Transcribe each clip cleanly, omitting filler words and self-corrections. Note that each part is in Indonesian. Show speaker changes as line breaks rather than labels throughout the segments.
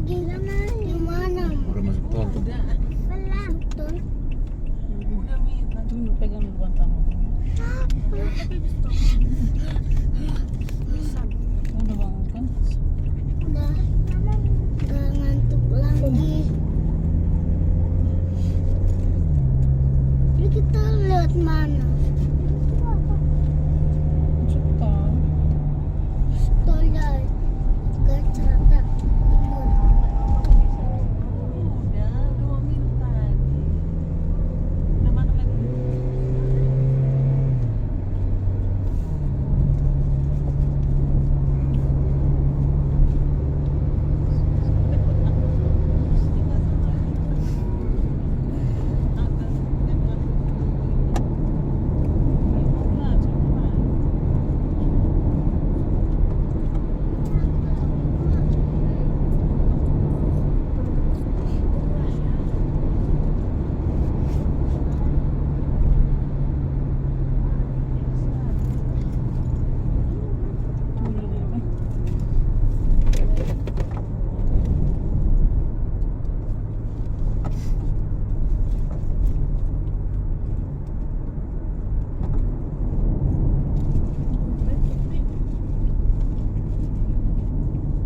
lagi di mana?
Udah masuk tol tuh.
Belum tol.
Tuh pegang depan tangan. Udah bangun kan?
Udah gak ngantuk lagi. Jadi kita lewat mana?
Masuk tol.
Tol ya ke Jakarta Timur.
Udah 2 menit tadi. Udah mana lagi?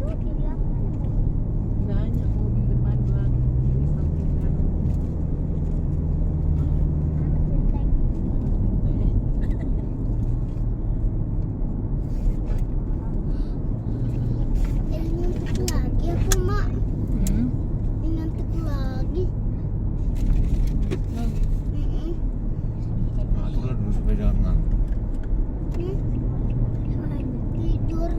Tuh di belakang.
Banyak mobil depan belakang. Ini samping kanan.
Ngantuk lagi aku mak.
Hmm.
Ngantuk lagi.
Lagi.
Aturlah dulu supaya jangan ngantuk.
Tidur.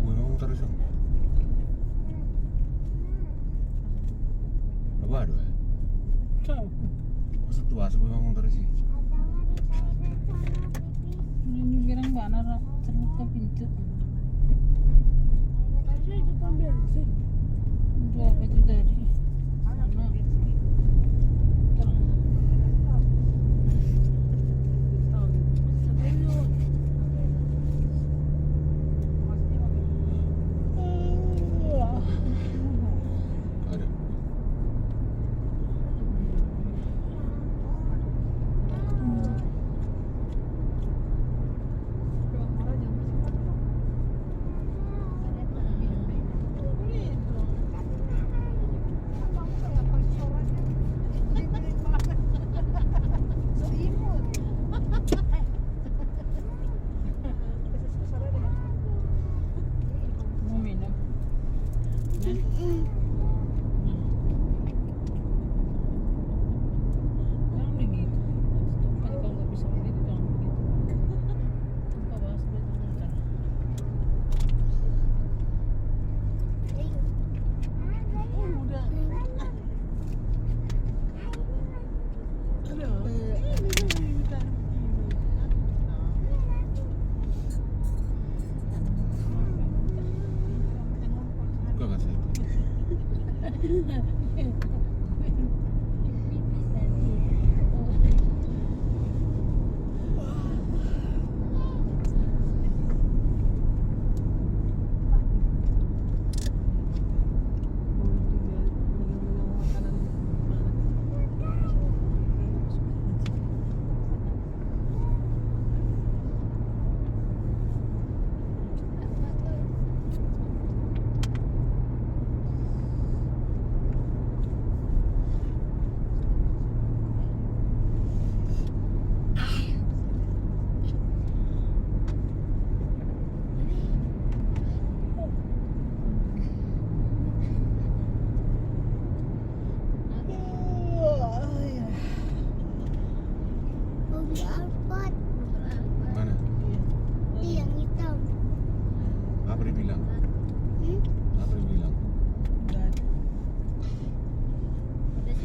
Gue ngomong terus dong. Apa aduh?
Tahu.
Maksud tuh asal gue ngomong terus sih.
Ini bilang mana terbuka pintu. Udah apa itu tadi? Mana? Terang.
Ada.
Alphard.
Mana?
Di yang hitam.
Apa dia bilang?
Hmm?
Apa dia bilang?
Enggak.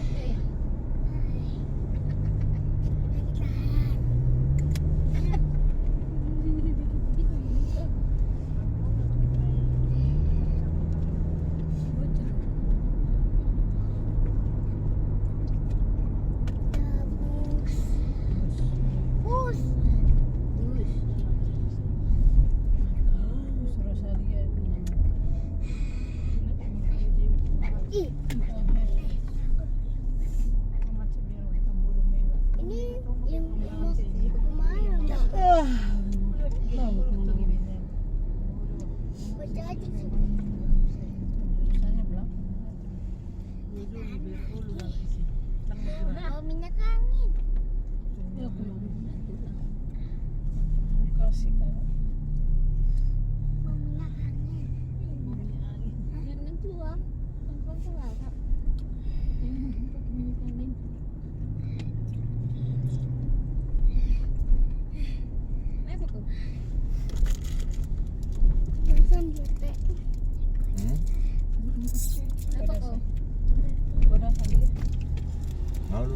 Hai. Lagi tahan. Bus.
Rosalia.
Ih, ini yang mau kemana mbak? Baca aja sih. Mau minyak angin.
Kasih kayak
Mau minyak angin. Yang keluar. Yang keluar kak. Minyak angin. Apa tuh? Langsung bete.
Hmm?
Apa tuh?
udah sambil
Mau lu?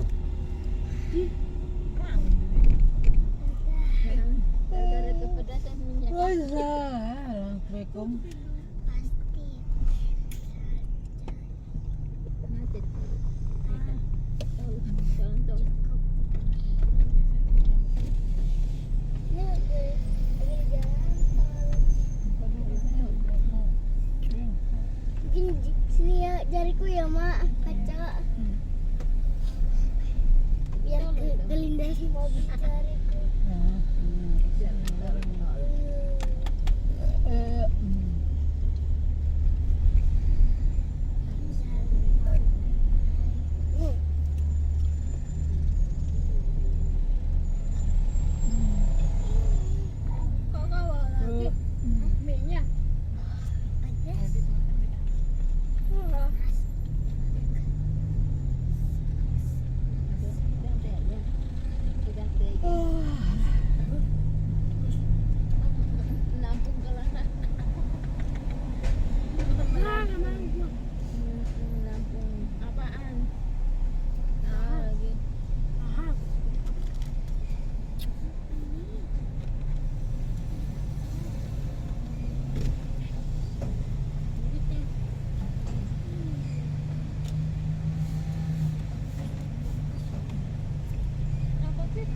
Gara-gara kepedasan minyak.
Assalamualaikum.
Pasti. Macet. Contoh. Ini lagi jalan tol. Mungkin sini ya jariku ya mak kaca. Biar kelindasi mobil jariku. Kok kawa lagi? Minyak. Ada. Nampung kelana. Nampung apaan? Lagi. Apa sih?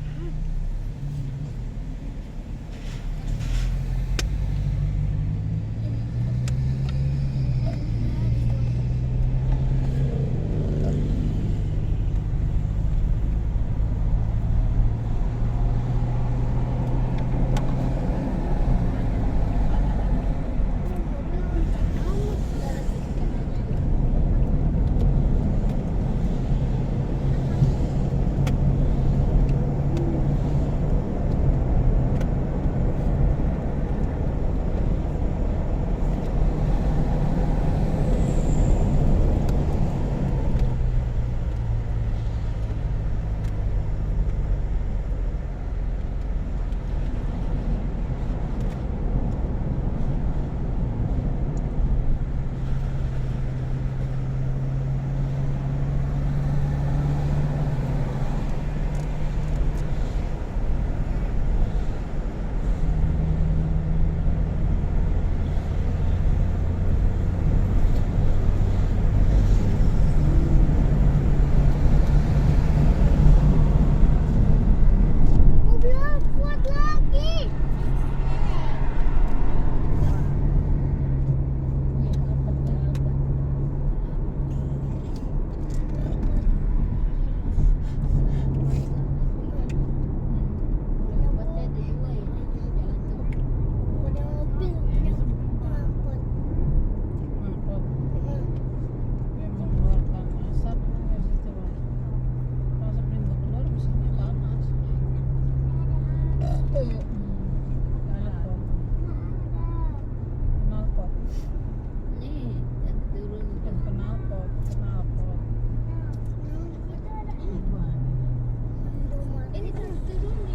Mobil kuat lagi. Punya mobil, punya angkot.
Mengeluarkan asap ya situ Bang. Asap pintu keluar mesinnya panas. Knalpot.
Nih, yang turun.
Knalpot.
Ini kan turun nih.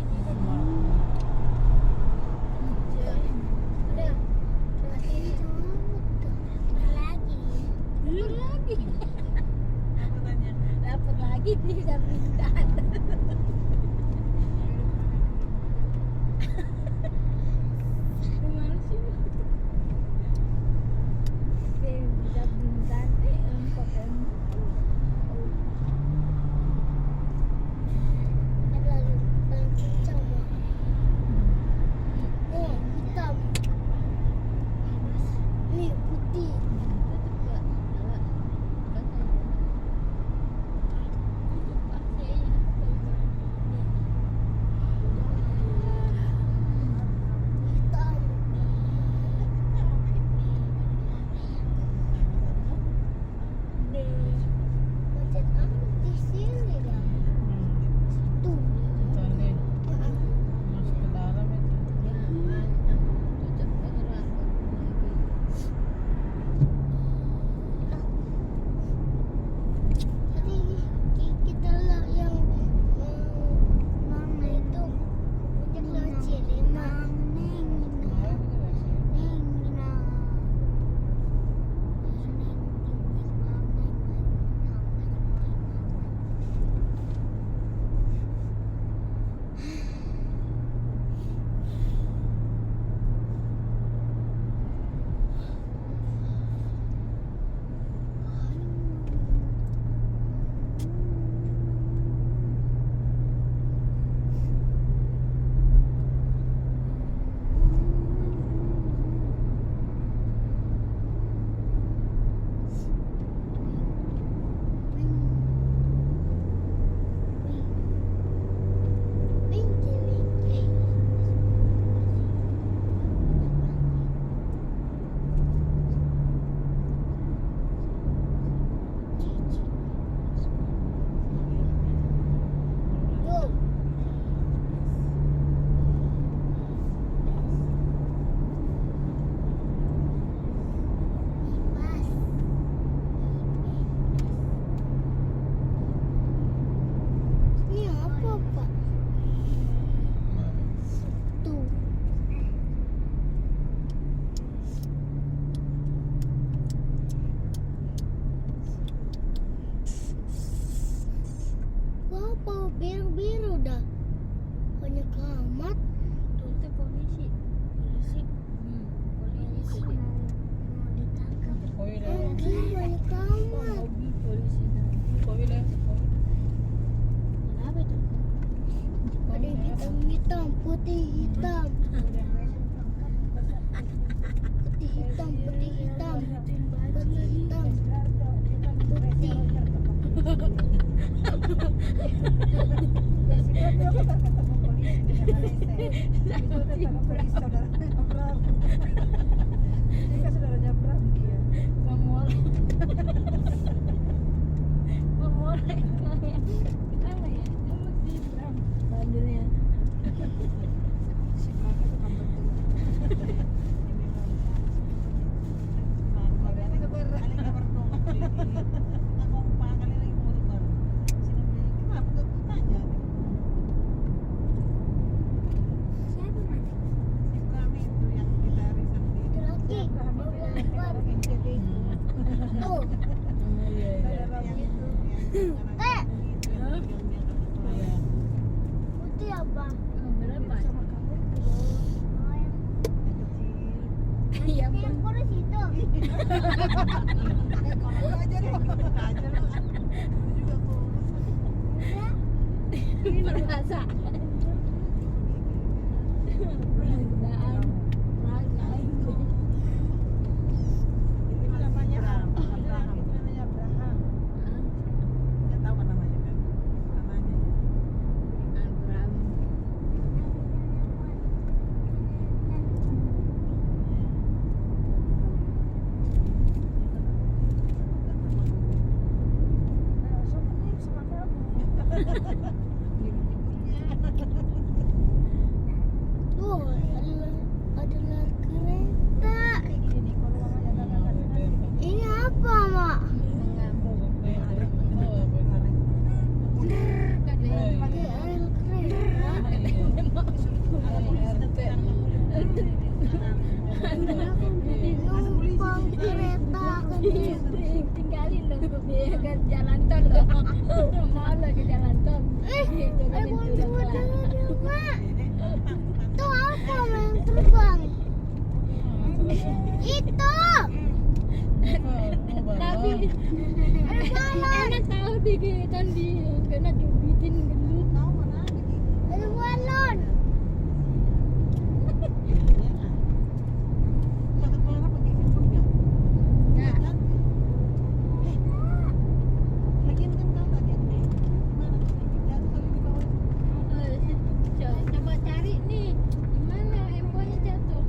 hitam, putih hitam. Putih hitam, putih hitam. Putih hitam. Putih. Tuh. Putih apa? Yang kurus itu.
Merasa penggunaan perasaan Abraham.
Tuh, ada kereta. Ini apa, Mak? Numpang kereta
Tinggalin loh ke jalan tol loh. Mau lo ke jalan tol.
ada bulu-bulu, Mak. Tuh apa yang terbang? Itu.
Tapi enak tahu dikitan di kena dubitin gelut.
Ada balon.
Coba cari nih gimana emponya jatuh.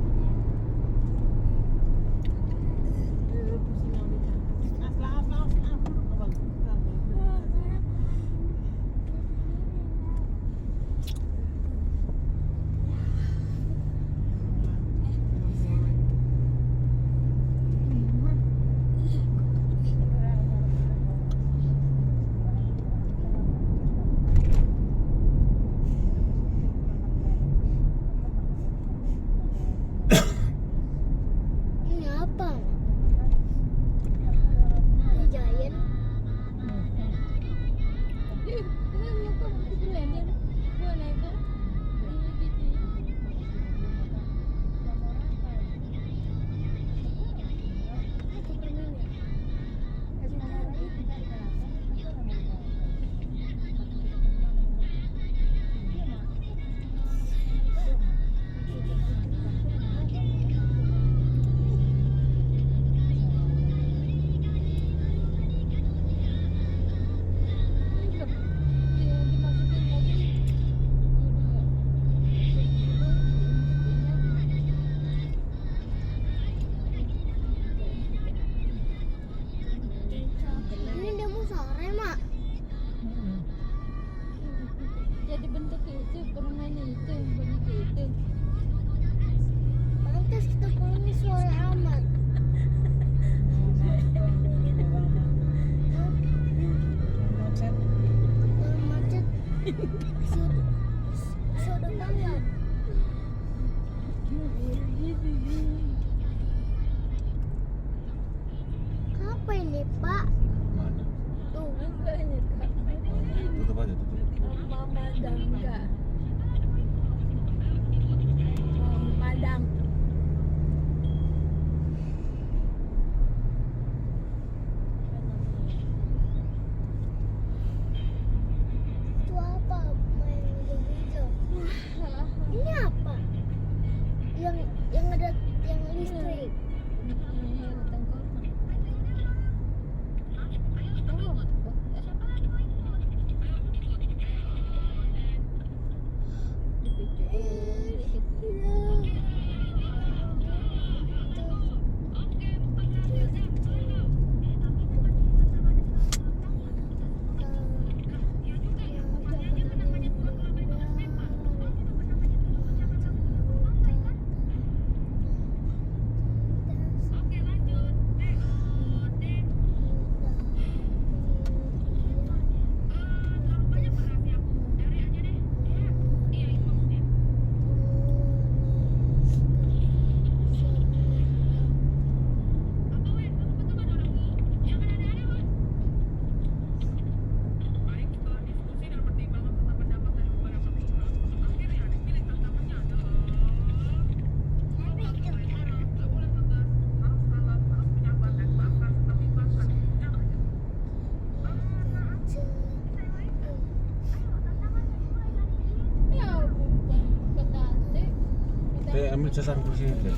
ambil sasaran kursi itu.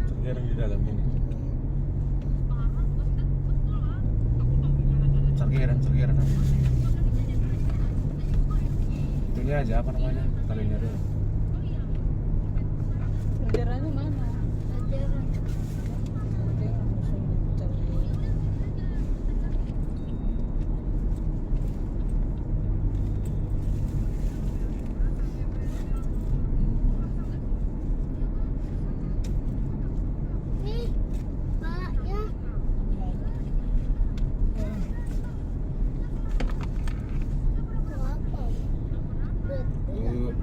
Sekarang di dalam ini. Sergeran ambil kursi. Itunya aja apa namanya? Talinya dulu.
Benderanya mana?
Pelajaran.
Dia langsung cari.
Nih, Pak ya. Mau apa?
Tuh.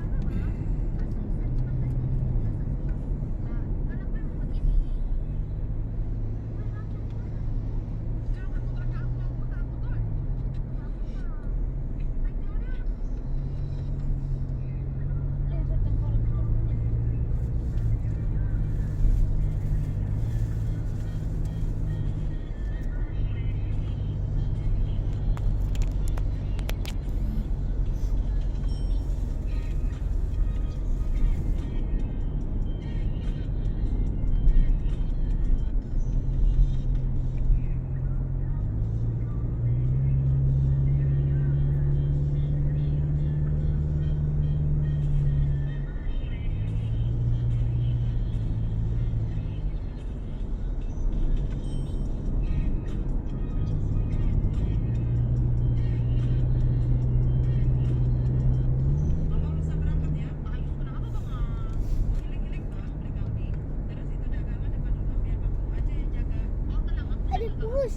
Ada bus.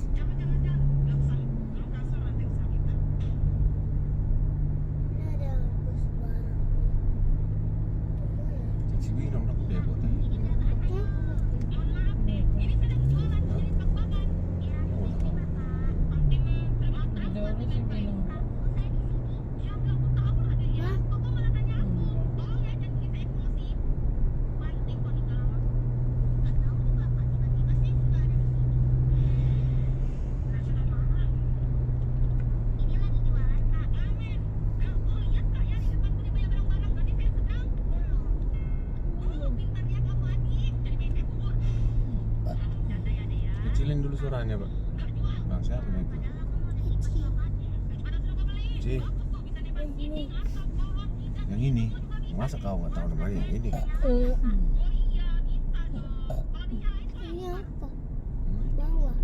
Ini ada bus baru.
Cibi dong nak depot.
Oke.
Dalam sih bilang.
Hah?
Kecilin dulu suaranya, Pak. Bang, siapa nih itu? Ci,
Ini.
yang ini. Masa kau nggak tahu namanya yang ini?
Ini apa?
Hmm?
Bawah.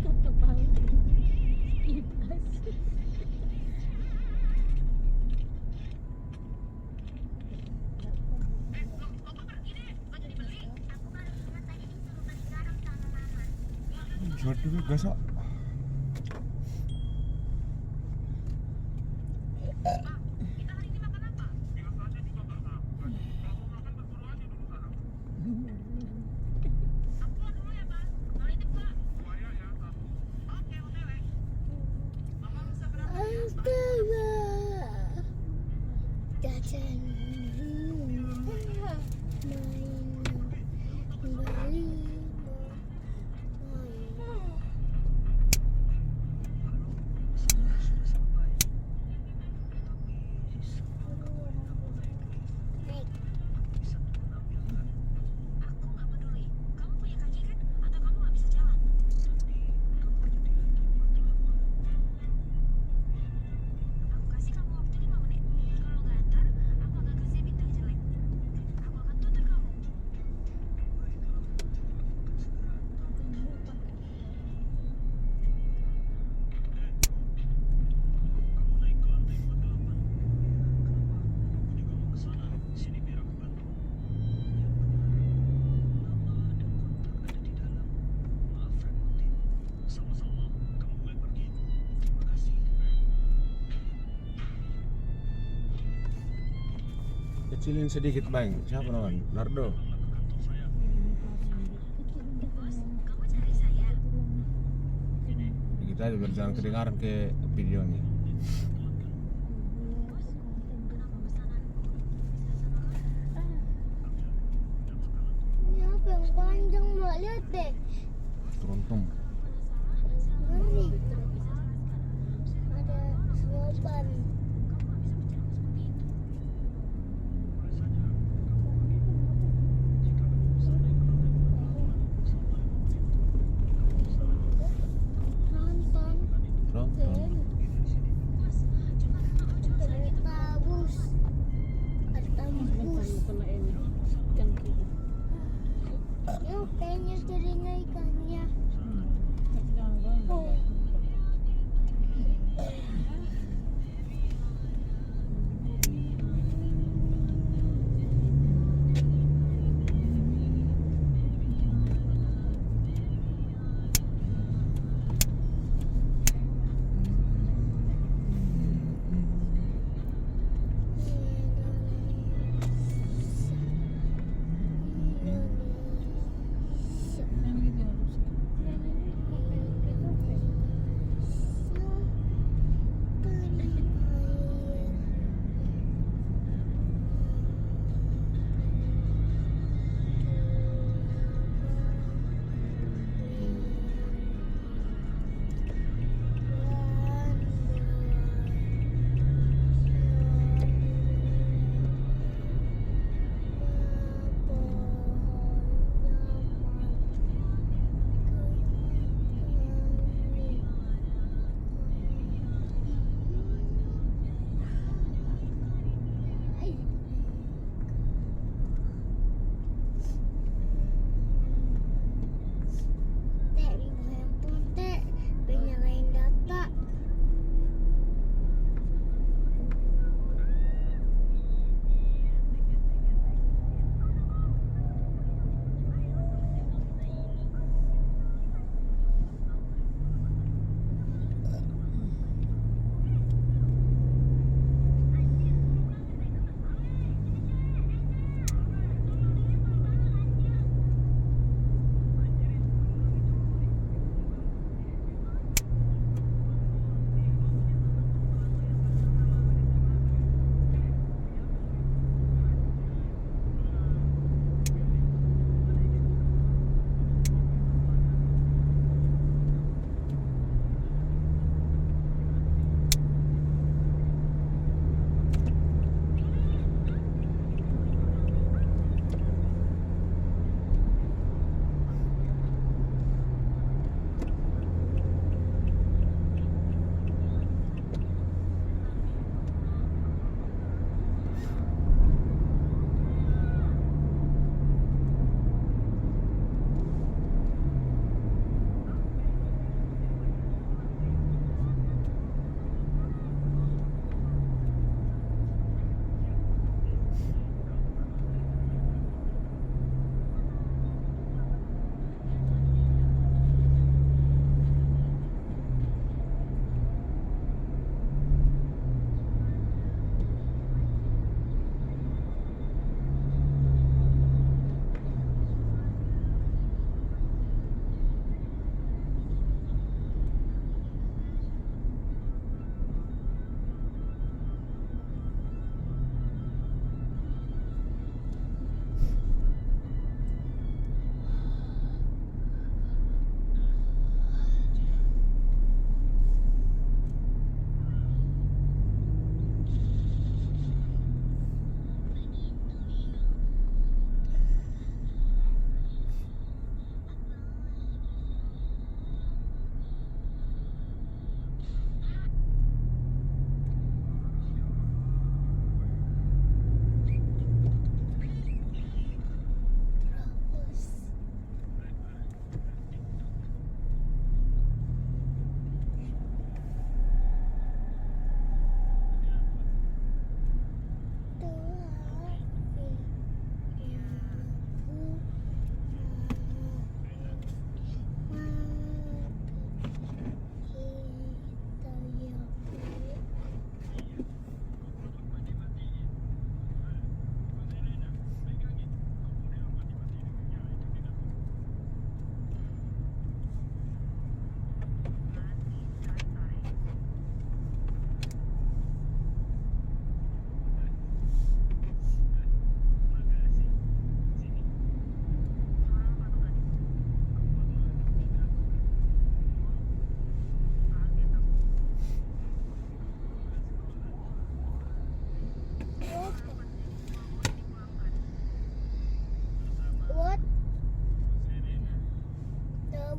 Tutup paling. Kipas.
Jual dulu gasok.
Astaga. Jajan. Main.
Kecilin sedikit, Bang. Siapa namanya? Nardo. Kita aja berjalan kedengaran ke videonya.
Ini apa yang panjang, Mak? Lihat deh.
Teruntung.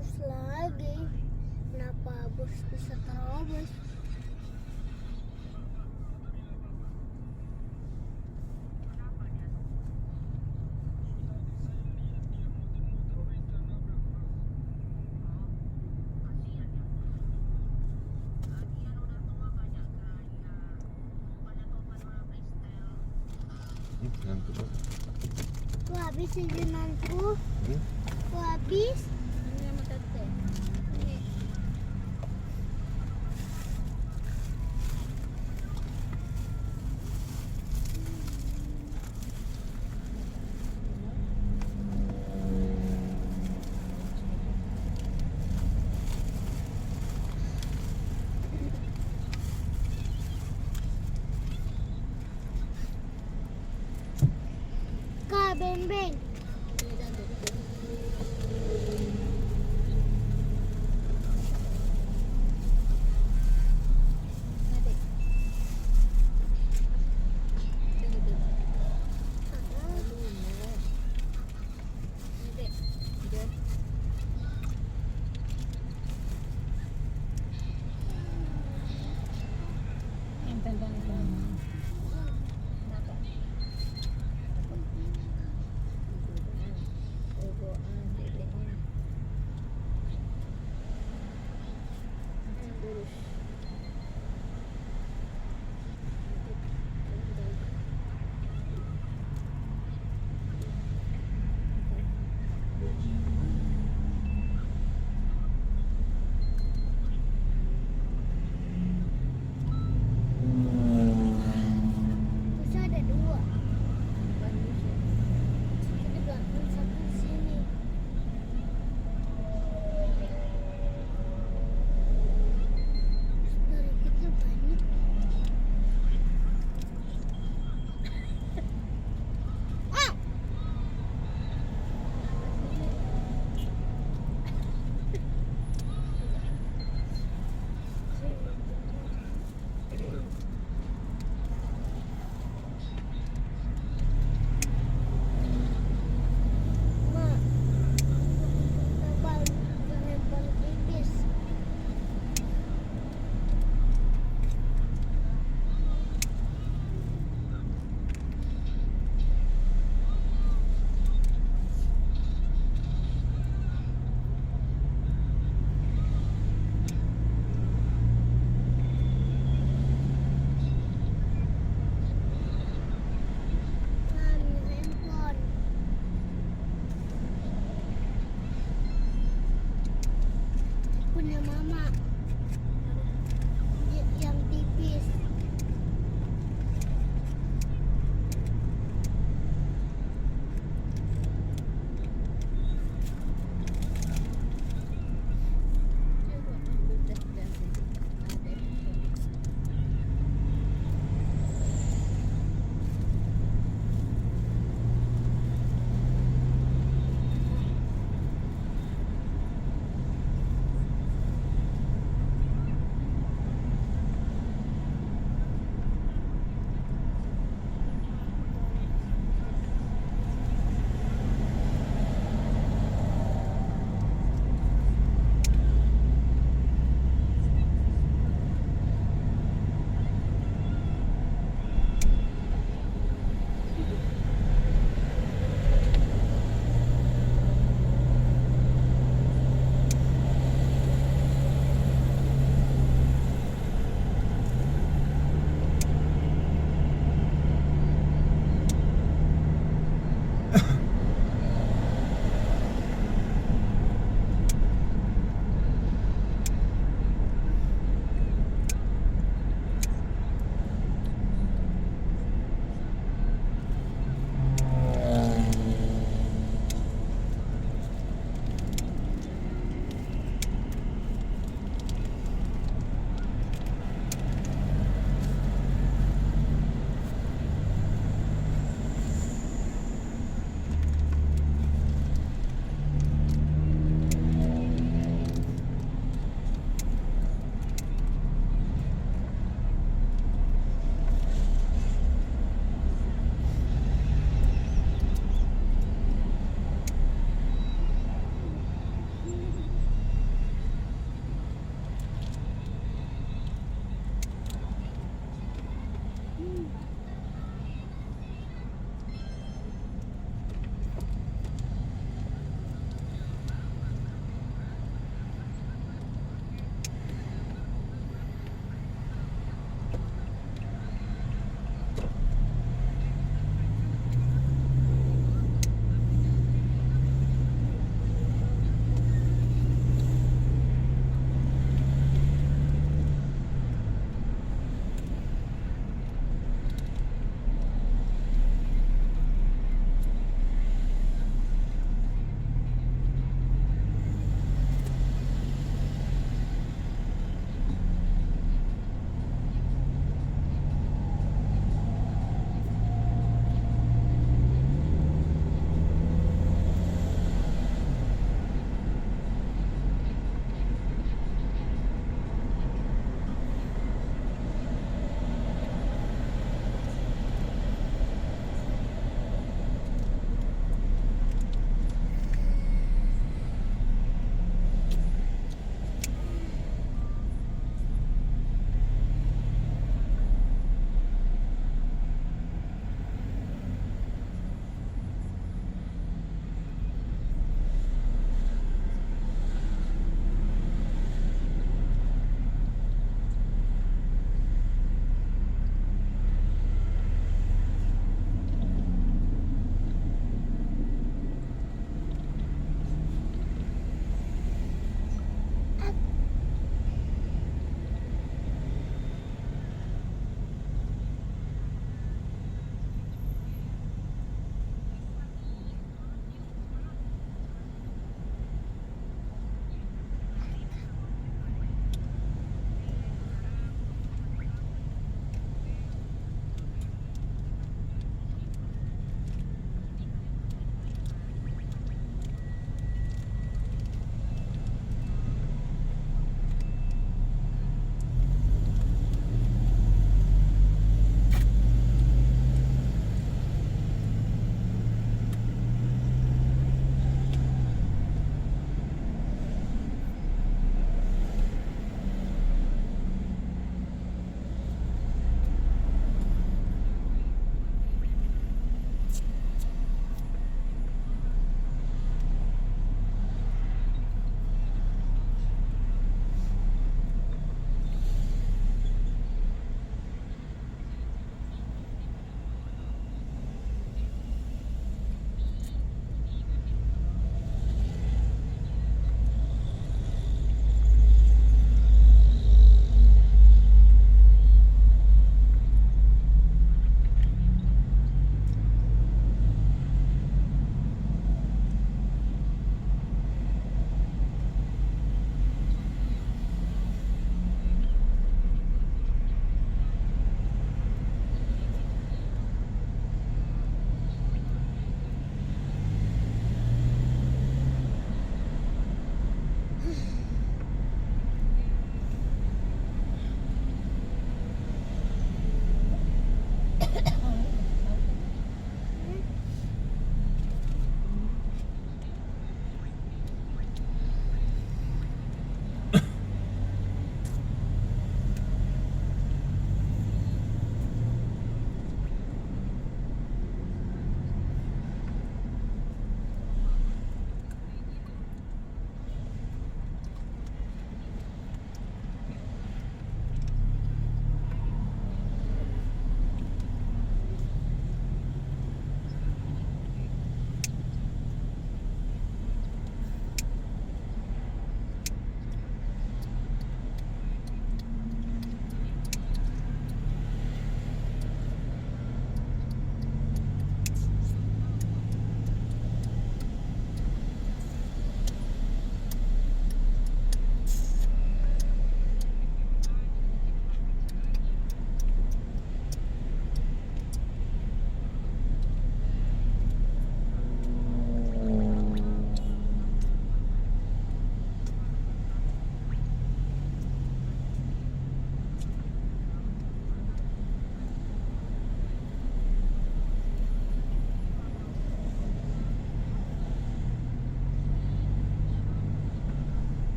bus lagi. Kenapa bus bisa terobos?
Ngantuk Pak.
Ku habis jajananku.
Hmm?
Ku habis.
Ini sama tete.
Ini. Kak, beng-beng.
Ini jatuh.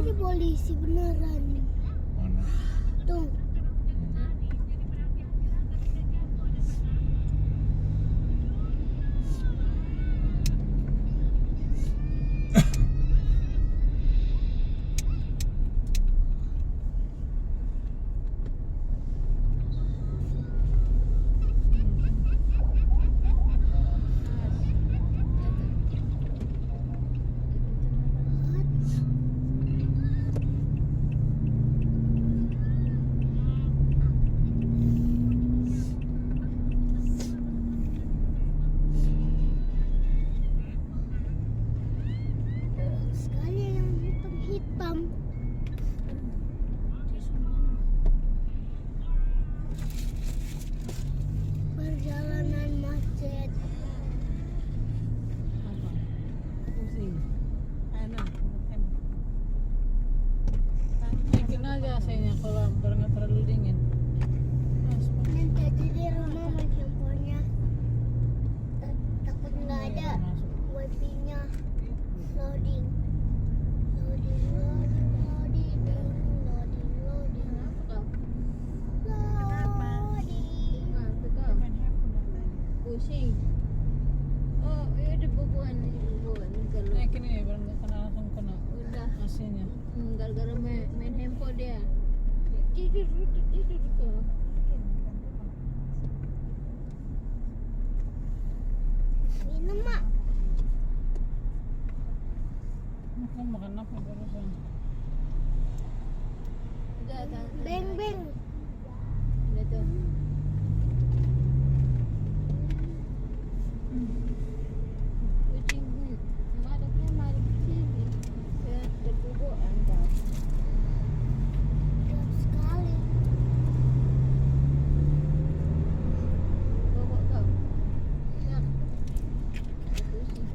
ada polisi beneran.
Mana?
Tuh. Sekali yang hitam-hitam. Perjalanan macet.
Apa? Pusing.
Ano?
Naikin aja AC-nya kalau biar nggak terlalu dingin.
Nanti aja di rumah main handphonenya. Takut nggak ada wifi-nya. Loading. Loading, loading, loading, loading, loading. Loading.
Main handphone na tayo.
Pusing. Oh, iya ada bubuan kalau
Naikin ini biar nggak kena langsung kena
udah
AC-nya.
gara-gara main handphone dia. Tidur kok.
Minum mak.
Kamu makan apa barusan?
Udah kan.
Beng beng.
Udah tuh. Kucing maraknya marik sini. Ya terbubuan kau.
Gelap sekali.
Bobok kau. Ya. Pusing.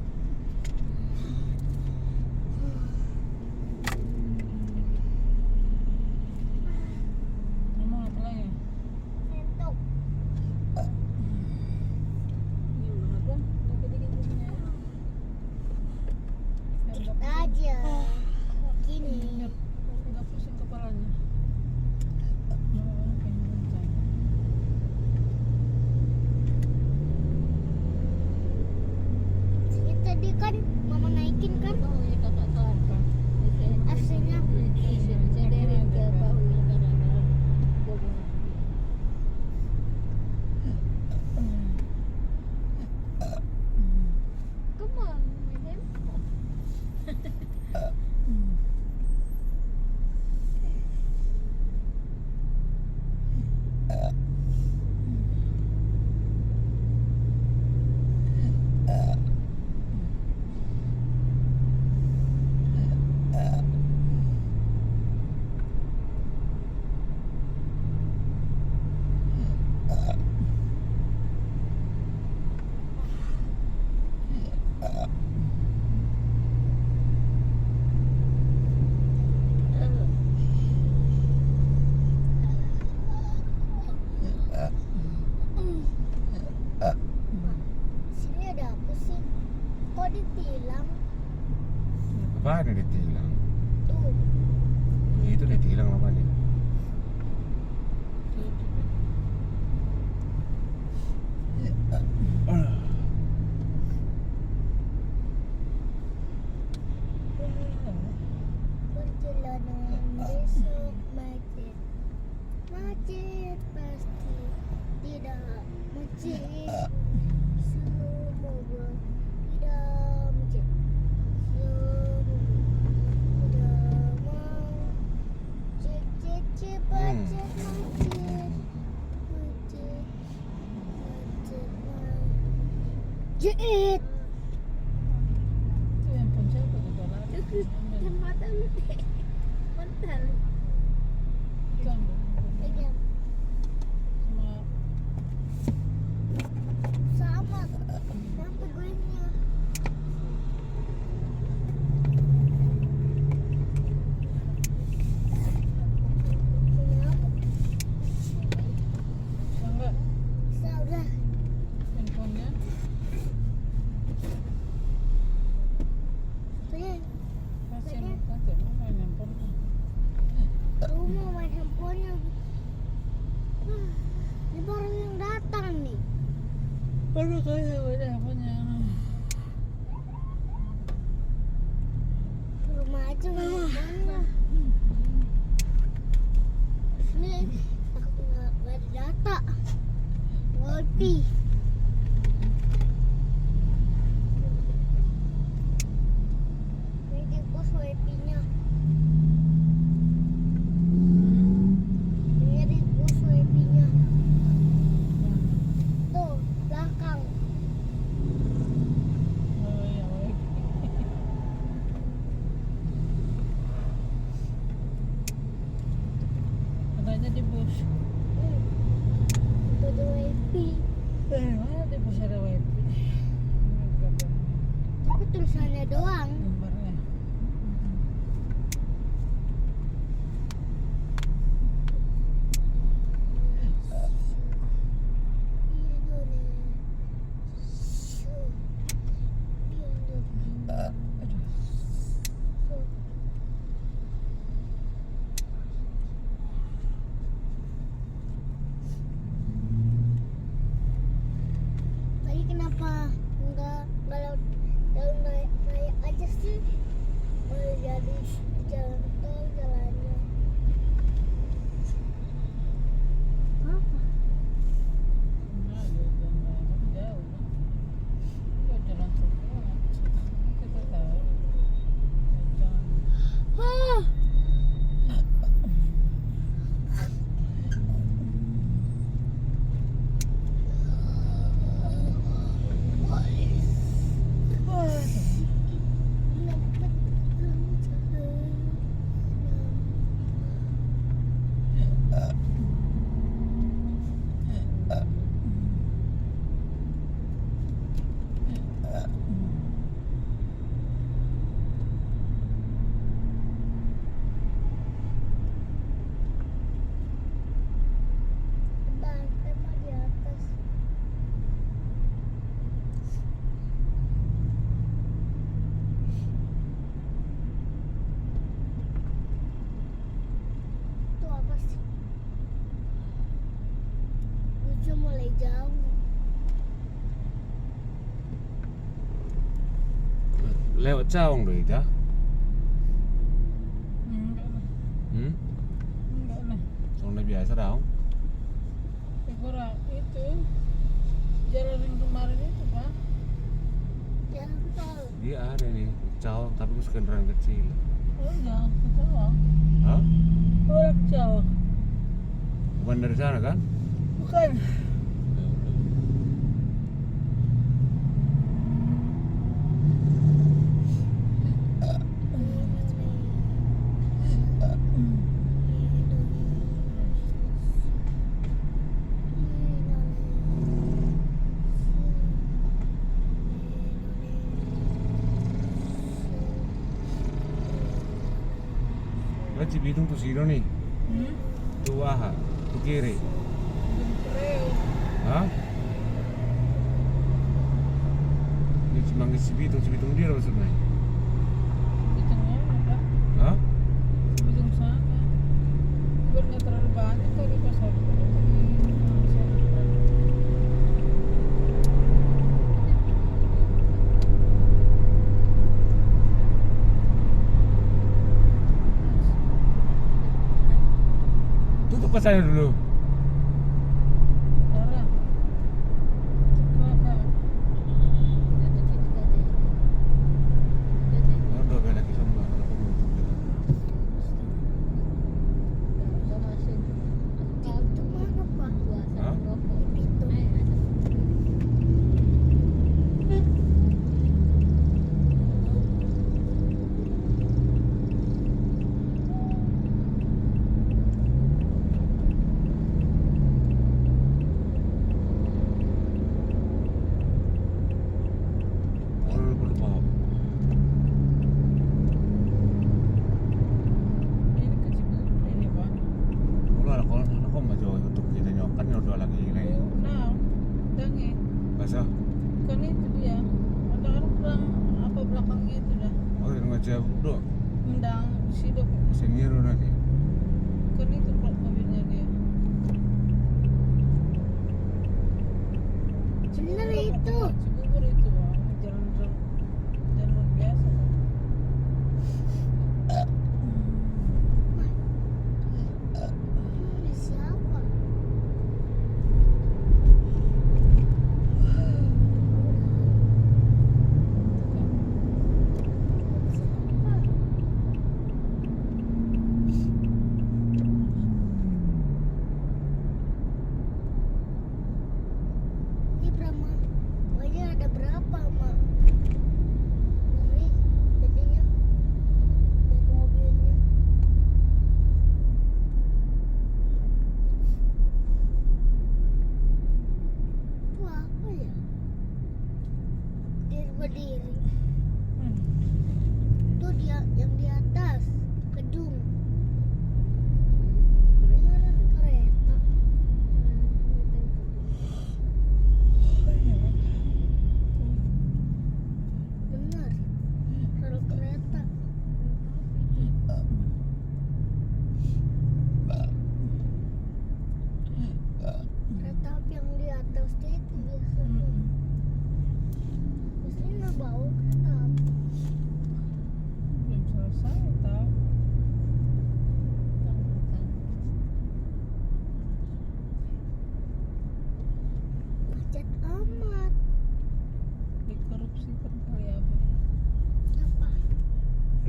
Ngomong apa lagi?
Ngantuk.
Gimana dong? Dikit-dikitnya.
Dikit aja. Gini.
Nggak pusing kepalanya. Mana pengen kencang.
Ini tadi kan mama naikin kan
Bahunya kakak kelapa.
AC-nya.
Sederin ke bahunya kadang-kadang. Bobok. Come on, madam.
Sini ada apa sih? Kok ditilang?
Apa ada ditilang?
Tuh.
Itu ditilang namanya.
Perjalanan besok macet. Macet pasti tidak macet. Semoga tidak macet. Semoga tidak mau macet macet macet macet macet.
Itu handphone siapa tuh udah lari.
Kan mata lu deh. Mental.
Itu ambil.
Pegang.
Sama
Sama. Yang pegangnya.
bisa nggak
Bisa udah.
handphonenya?
Soalnya
Kasih nanti main handphone. Aduh kayak udah punya.
Rumah aja mana? Ini aku nggak ada data. Wifi. Ini di pos wifi-nya. Ini di pos wifi-nya. Tuh belakang.
Oh iya, baik. Katanya di bus.
Itu ada wifi.
Mana di bus ada wifi? Ini gambarnya.
Tapi tulisannya doang.
Gambarnya.
Tadi kenapa nggak lalu naik aja sih? Boleh jadi jalan tol jalannya. Apa?
Nah, tapi jauh. Ya jalan terus. Kita tahu. Jalan.
Ah, bantai mah di atas. Itu apa sih? Lucu mulai jauh.
Lewat Cawang deh itu.
Enggak lah. Enggak lah.
Soalnya biasa dong.
Kurang itu jalan yang kemarin itu Pak.
Jalan tol.
Dia ada nih Cawang tapi itu kendaraan kecil.
Oh jangan ke Cawang.
Hah?
Oh ke Cawang.
Bukan dari sana kan?
Bukan.
Kan Cibitung tuh Siro nih. Tuh Waha, tuh kiri.
Jempreu.
Hah? Ini Cimanggis Cibitung dia maksudnya.
Di tengah ada.
Hah?
Di ujung sana. Biar nggak terlalu banyak tadi pasar.
Tutup pasarnya dulu.
Darah. Kelapa.
Udah beda lagi sama aku nutup gitu.
Itu mana Pak?
Hah?
Itu.
Orang perlu paham.
Ini ke Cibitung ini Pak.
Udah lah kalau kau maju untuk kita nyokan udah lagi ini.
Nah, dange.
Bahasa.
Kan itu dia. Ada kan kurang apa belakangnya itu dah.
Oh, kita ngajak bro.
Mendang sidok.
Senior nanti.
Kan itu plat mobilnya dia.
Bener itu. itu.
Cibubur itu bang, jalan jalan biasa kan.
Ini siapa? Siapa? Ini berapa? Wajah ada berapa, Mak? Ngeri jadinya. Lihat mobilnya. Itu apa ya? Berdiri. Itu dia yang di atas gedung. Beneran kereta. Bener. Rel kereta. Kereta api yang di atas itu biasanya. Biasanya bau kereta api.
Belum selesai tau.
Macet amat.
Dikorupsi kan kali apa?
Apa?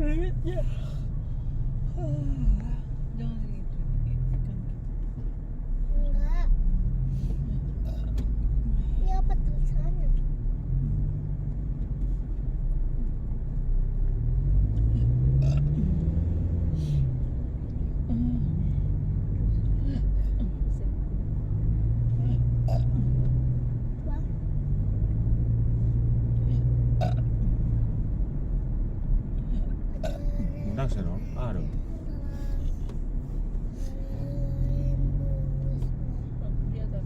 Limitnya. Jangan gitu, kan.
Enggak. Ini apa tulisannya? Bang,
Undang sih dong. Aduh.
Dia kan.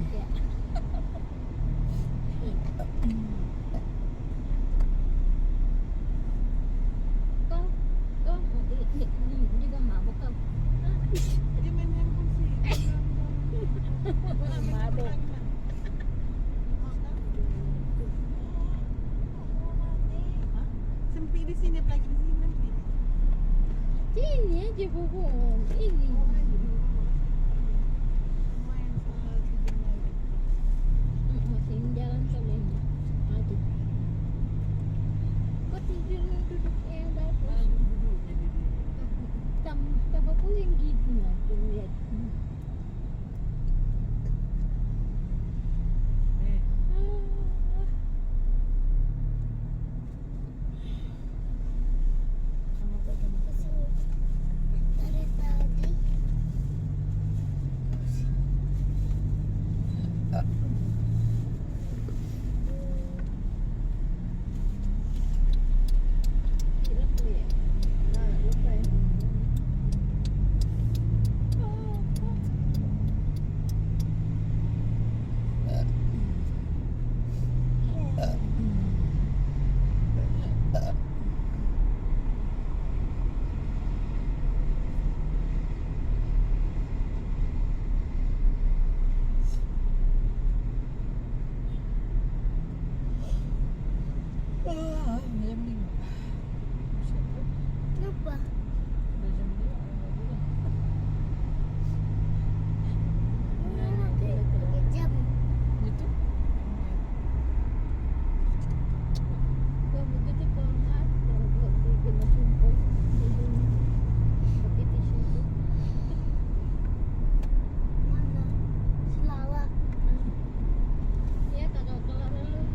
mabuk ya. Kau juga mabuk kau.
Dia main handphone sih.
Mabuk.
Sempi di sini, lagi di sini nanti.
Sini aja bubun. Ini.